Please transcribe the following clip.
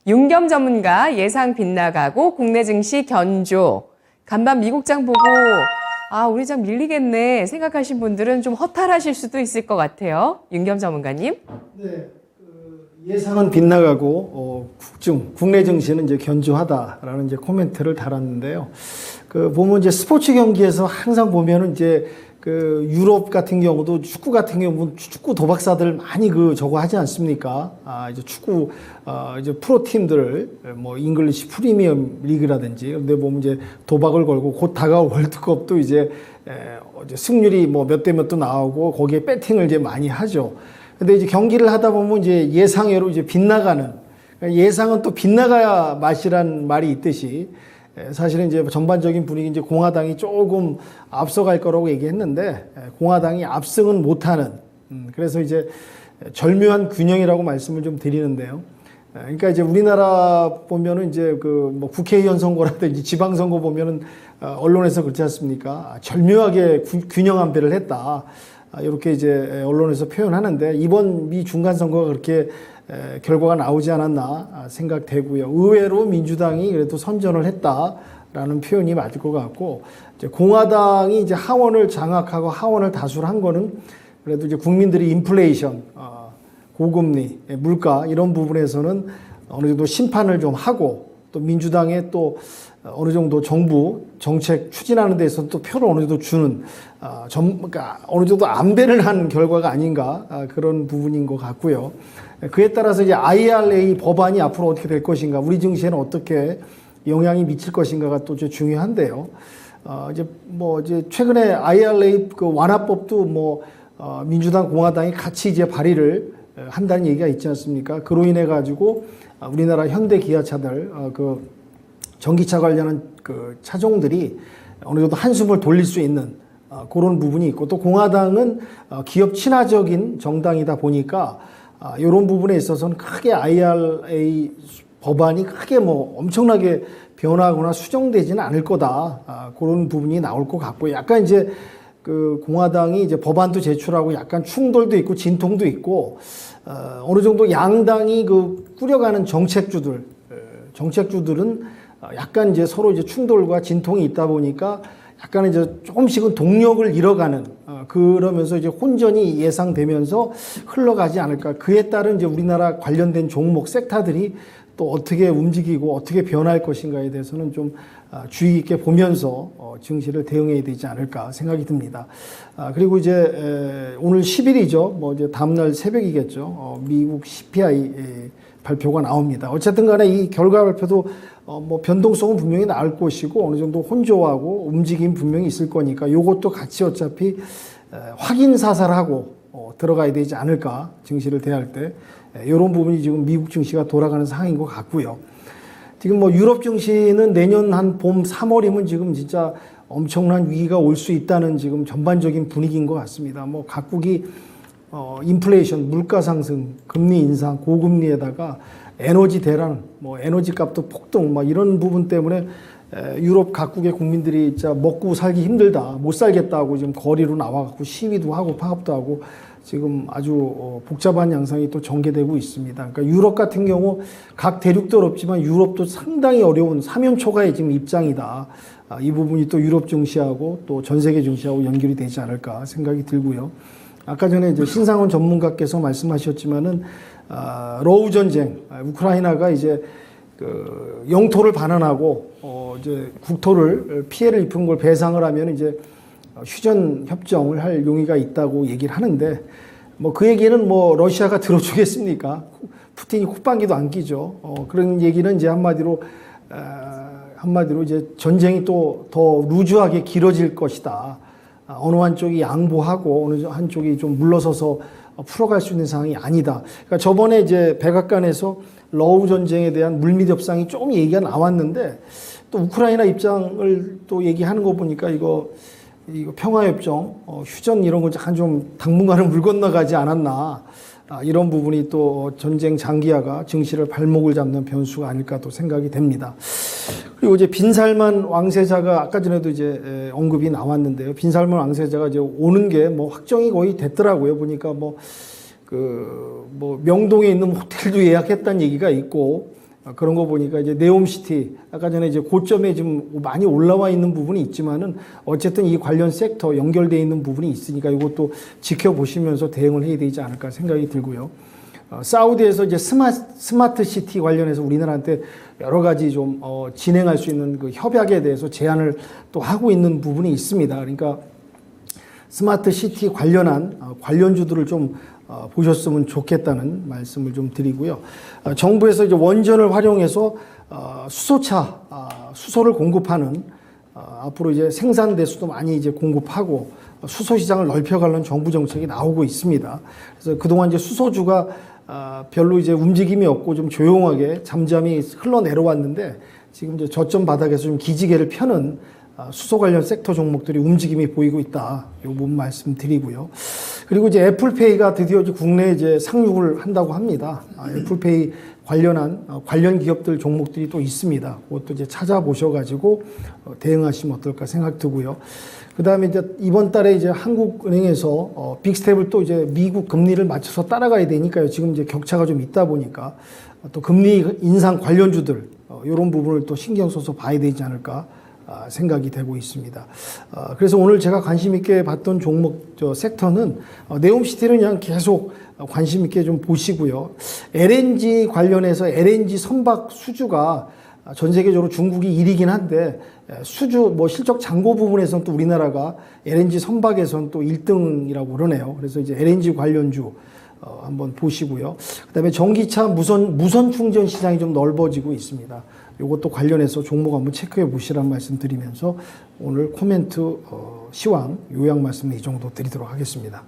윤겸 전문가 예상 빗나가고 국내 증시 견조. 간밤 미국장 보고 우리 장 밀리겠네 생각하신 분들은 좀 허탈하실 수도 있을 것 같아요. 윤겸 전문가님. 네, 예상은 빗나가고 국내 증시는 이제 견조하다라는 이제 코멘트를 달았는데요. 보면 이제 스포츠 경기에서 항상 보면은 이제 유럽 같은 경우도 축구 같은 경우는 축구 도박사들 많이 저거 하지 않습니까? 이제 축구 이제 프로 팀들 뭐 잉글리시 프리미엄 리그라든지 근데 보면 이제 도박을 걸고 곧 다가올 월드컵도 이제 승률이 뭐 몇 대 몇도 나오고 거기에 배팅을 이제 많이 하죠. 근데 이제 경기를 하다 보면 이제 예상외로 이제 빗나가는, 예상은 또 빗나가야 맛이란 말이 있듯이 사실은 이제 전반적인 분위기 이제 공화당이 조금 앞서갈 거라고 얘기했는데 공화당이 압승은 못하는, 그래서 이제 절묘한 균형이라고 말씀을 좀 드리는데요. 그러니까 이제 우리나라 보면은 이제 뭐 국회의원 선거라든지 지방선거 보면은 언론에서 그렇지 않습니까? 절묘하게 균형 안배를 했다. 이렇게 이제 언론에서 표현하는데 이번 미 중간선거가 그렇게 결과가 나오지 않았나 생각되고요. 의외로 민주당이 그래도 선전을 했다라는 표현이 맞을 것 같고, 이제 공화당이 이제 하원을 장악하고 하원을 다수를 한 거는 그래도 이제 국민들이 인플레이션, 고금리, 물가 이런 부분에서는 어느 정도 심판을 좀 하고, 또 민주당에 또 어느 정도 정부 정책 추진하는 데 있어서 또 표를 어느 정도 주는, 그러니까 어느 정도 안배를 한 결과가 아닌가, 그런 부분인 것 같고요. 그에 따라서 이제 IRA 법안이 앞으로 어떻게 될 것인가, 우리 증시에는 어떻게 영향이 미칠 것인가가 또 중요한데요. 이제 최근에 IRA 완화법도 민주당 공화당이 같이 이제 발의를 한다는 얘기가 있지 않습니까? 그로 인해 가지고 우리나라 현대 기아차들 전기차 관련한 차종들이 어느 정도 한숨을 돌릴 수 있는 그런 부분이 있고, 또 공화당은 기업 친화적인 정당이다 보니까 이런 부분에 있어서는 크게 IRA 법안이 크게 엄청나게 변화하거나 수정되지는 않을 거다. 그런 부분이 나올 것 같고, 약간 이제 공화당이 이제 법안도 제출하고 약간 충돌도 있고 진통도 있고, 어느 정도 양당이 꾸려가는 정책주들은 약간 이제 서로 이제 충돌과 진통이 있다 보니까 약간 이제 조금씩은 동력을 잃어가는, 그러면서 이제 혼전이 예상되면서 흘러가지 않을까. 그에 따른 이제 우리나라 관련된 종목 섹터들이 또 어떻게 움직이고 어떻게 변할 것인가에 대해서는 좀 주의 깊게 보면서 증시를 대응해야 되지 않을까 생각이 듭니다. 그리고 이제 오늘 10일이죠. 이제 다음날 새벽이겠죠. 미국 CPI 발표가 나옵니다. 어쨌든 간에 이 결과 발표도 변동성은 분명히 나올 것이고 어느 정도 혼조하고 움직임 분명히 있을 거니까 이것도 같이 어차피 확인 사살하고 들어가야 되지 않을까, 증시를 대할 때. 이런 부분이 지금 미국 증시가 돌아가는 상황인 것 같고요. 지금 유럽 증시는 내년 한 봄 3월이면 지금 진짜 엄청난 위기가 올 수 있다는 지금 전반적인 분위기인 것 같습니다. 각국이 인플레이션, 물가 상승, 금리 인상, 고금리에다가 에너지 대란, 에너지 값도 폭등, 이런 부분 때문에 유럽 각국의 국민들이 진짜 먹고 살기 힘들다, 못 살겠다고 지금 거리로 나와갖고 시위도 하고 파업도 하고 지금 아주 복잡한 양상이 또 전개되고 있습니다. 그러니까 유럽 같은 경우 각 대륙도 어렵지만 유럽도 상당히 어려운 사면초가의 지금 입장이다. 이 부분이 또 유럽 증시하고 또 전 세계 증시하고 연결이 되지 않을까 생각이 들고요. 아까 전에 이제 신상원 전문가께서 말씀하셨지만은 러우 전쟁, 우크라이나가 이제 영토를 반환하고 이제 국토를 피해를 입은 걸 배상을 하면 이제 휴전 협정을 할 용의가 있다고 얘기를 하는데 그 얘기는 러시아가 들어주겠습니까? 푸틴이 콧방귀도 안 끼죠. 그런 얘기는 이제 한마디로 이제 전쟁이 또 더 루즈하게 길어질 것이다. 어느 한쪽이 양보하고 어느 한쪽이 좀 물러서서 풀어갈 수 있는 상황이 아니다. 그러니까 저번에 이제 백악관에서 러우 전쟁에 대한 물밑 협상이 조금 얘기가 나왔는데 또 우크라이나 입장을 또 얘기하는 거 보니까 이거 평화협정, 휴전 이런 건 약간 좀 당분간은 물 건너가지 않았나. 이런 부분이 또 전쟁 장기화가 증시를 발목을 잡는 변수가 아닐까 또 생각이 됩니다. 그리고 이제 빈살만 왕세자가 아까 전에도 이제 언급이 나왔는데요. 빈살만 왕세자가 이제 오는 게 확정이 거의 됐더라고요. 보니까 명동에 있는 호텔도 예약했다는 얘기가 있고, 그런 거 보니까 이제 네옴시티 아까 전에 이제 고점에 좀 많이 올라와 있는 부분이 있지만은 어쨌든 이 관련 섹터 연결되어 있는 부분이 있으니까 이것도 지켜보시면서 대응을 해야 되지 않을까 생각이 들고요. 사우디에서 이제 스마트 시티 관련해서 우리나라한테 여러 가지 좀 진행할 수 있는 그 협약에 대해서 제안을 또 하고 있는 부분이 있습니다. 그러니까 스마트 시티 관련한 관련주들을 좀 보셨으면 좋겠다는 말씀을 좀 드리고요. 정부에서 이제 원전을 활용해서 수소차, 수소를 공급하는 앞으로 이제 생산 대수도 많이 이제 공급하고 수소 시장을 넓혀가려는 정부 정책이 나오고 있습니다. 그래서 그동안 이제 수소주가 별로 이제 움직임이 없고 좀 조용하게 잠잠히 흘러내려왔는데 지금 이제 저점 바닥에서 좀 기지개를 펴는 수소 관련 섹터 종목들이 움직임이 보이고 있다. 이 부분 말씀드리고요. 그리고 이제 애플페이가 드디어 이제 국내에 이제 상륙을 한다고 합니다. 애플페이 관련한 관련 기업들 종목들이 또 있습니다. 그것도 이제 찾아보셔가지고 대응하시면 어떨까 생각 드고요. 그 다음에 이제 이번 달에 이제 한국은행에서 빅스텝을 또 이제 미국 금리를 맞춰서 따라가야 되니까요. 지금 이제 격차가 좀 있다 보니까 또 금리 인상 관련주들 이런 부분을 또 신경 써서 봐야 되지 않을까 생각이 되고 있습니다. 그래서 오늘 제가 관심 있게 봤던 종목 섹터는 네옴시티는 그냥 계속 관심 있게 좀 보시고요. LNG 관련해서 LNG 선박 수주가 전 세계적으로 중국이 1위긴 한데 수주 뭐 실적 잔고 부분에서는 또 우리나라가 LNG 선박에서는 또 1등이라고 그러네요. 그래서 이제 LNG 관련주 한번 보시고요. 그다음에 전기차 무선 충전 시장이 좀 넓어지고 있습니다. 이것도 관련해서 종목 한번 체크해 보시라는 말씀 드리면서 오늘 코멘트 시황 요약 말씀 이 정도 드리도록 하겠습니다.